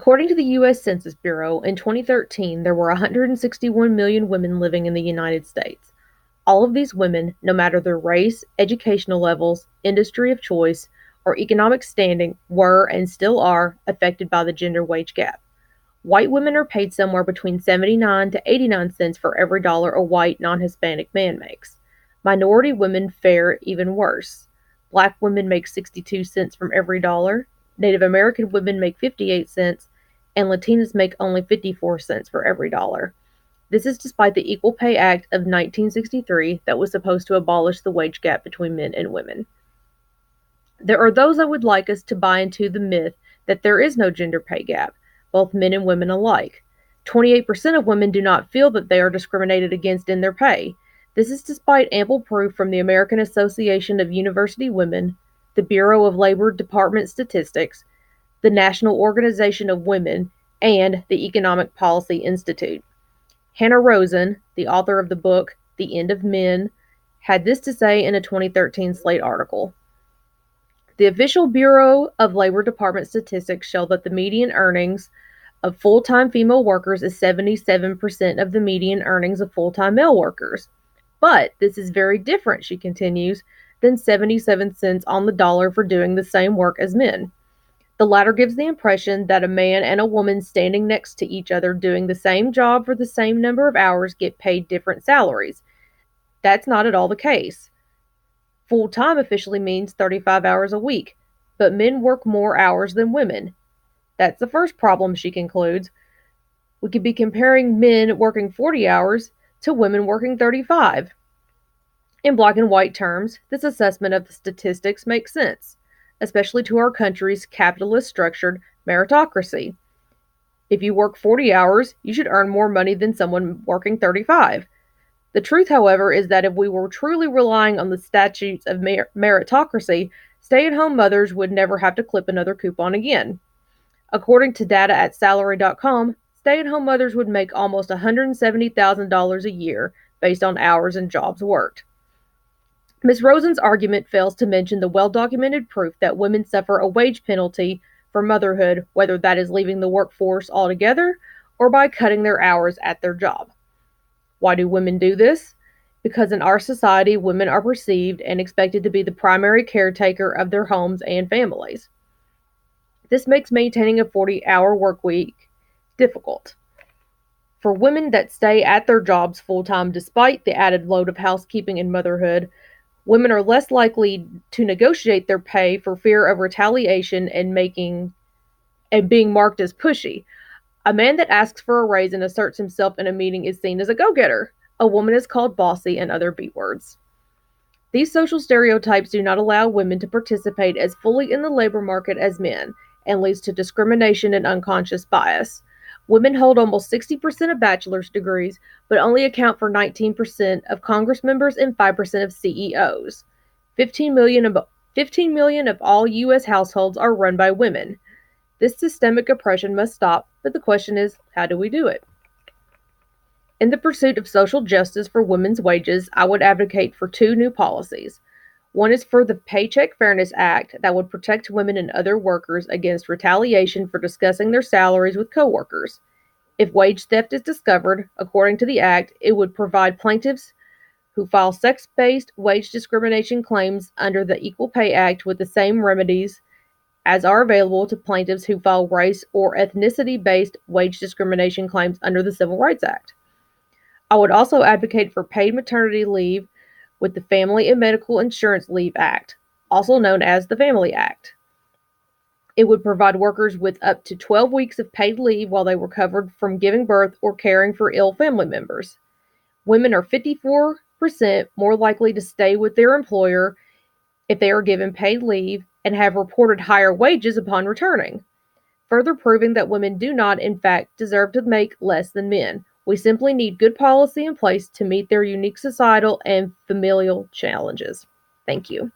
According to the U.S. Census Bureau, in 2013, there were 161 million women living in the United States. All of these women, no matter their race, educational levels, industry of choice, or economic standing, were and still are affected by the gender wage gap. White women are paid somewhere between 79 to 89 cents for every dollar a white non-Hispanic man makes. Minority women fare even worse. Black women make 62 cents from every dollar, Native American women make 58 cents, and Latinas make only 54 cents for every dollar. This is despite the Equal Pay Act of 1963 that was supposed to abolish the wage gap between men and women. There are those that would like us to buy into the myth that there is no gender pay gap, both men and women alike. 28% of women do not feel that they are discriminated against in their pay. This is despite ample proof from the American Association of University Women, the Bureau of Labor Department Statistics, the National Organization of Women, and the Economic Policy Institute. Hannah Rosen, the author of the book The End of Men, had this to say in a 2013 Slate article. The official Bureau of Labor Department statistics show that the median earnings of full-time female workers is 77% of the median earnings of full-time male workers. But this is very different, she continues, than 77 cents on the dollar for doing the same work as men. The latter gives the impression that a man and a woman standing next to each other doing the same job for the same number of hours get paid different salaries. That's not at all the case. Full-time officially means 35 hours a week, but men work more hours than women. That's the first problem, she concludes. We could be comparing men working 40 hours to women working 35. In black and white terms, this assessment of the statistics makes sense, especially to our country's capitalist-structured meritocracy. If you work 40 hours, you should earn more money than someone working 35. The truth, however, is that if we were truly relying on the statutes of meritocracy, stay-at-home mothers would never have to clip another coupon again. According to data at Salary.com, stay-at-home mothers would make almost $170,000 a year based on hours and jobs worked. Ms. Rosen's argument fails to mention the well-documented proof that women suffer a wage penalty for motherhood, whether that is leaving the workforce altogether or by cutting their hours at their job. Why do women do this? Because in our society, women are perceived and expected to be the primary caretaker of their homes and families. This makes maintaining a 40-hour work week difficult. For women that stay at their jobs full-time despite the added load of housekeeping and motherhood, women are less likely to negotiate their pay for fear of retaliation and being marked as pushy. A man that asks for a raise and asserts himself in a meeting is seen as a go-getter. A woman is called bossy and other beat words. These social stereotypes do not allow women to participate as fully in the labor market as men and leads to discrimination and unconscious bias. Women hold almost 60% of bachelor's degrees, but only account for 19% of Congress members and 5% of CEOs. 15 million of all U.S. households are run by women. This systemic oppression must stop, but the question is, how do we do it? In the pursuit of social justice for women's wages, I would advocate for two new policies. One is for the Paycheck Fairness Act that would protect women and other workers against retaliation for discussing their salaries with coworkers. If wage theft is discovered, according to the act, it would provide plaintiffs who file sex-based wage discrimination claims under the Equal Pay Act with the same remedies as are available to plaintiffs who file race or ethnicity-based wage discrimination claims under the Civil Rights Act. I would also advocate for paid maternity leave with the Family and Medical Insurance Leave Act, also known as the Family Act. It would provide workers with up to 12 weeks of paid leave while they were covered from giving birth or caring for ill family members. Women are 54% more likely to stay with their employer if they are given paid leave and have reported higher wages upon returning, further proving that women do not, in fact, deserve to make less than men. We simply need good policy in place to meet their unique societal and familial challenges. Thank you.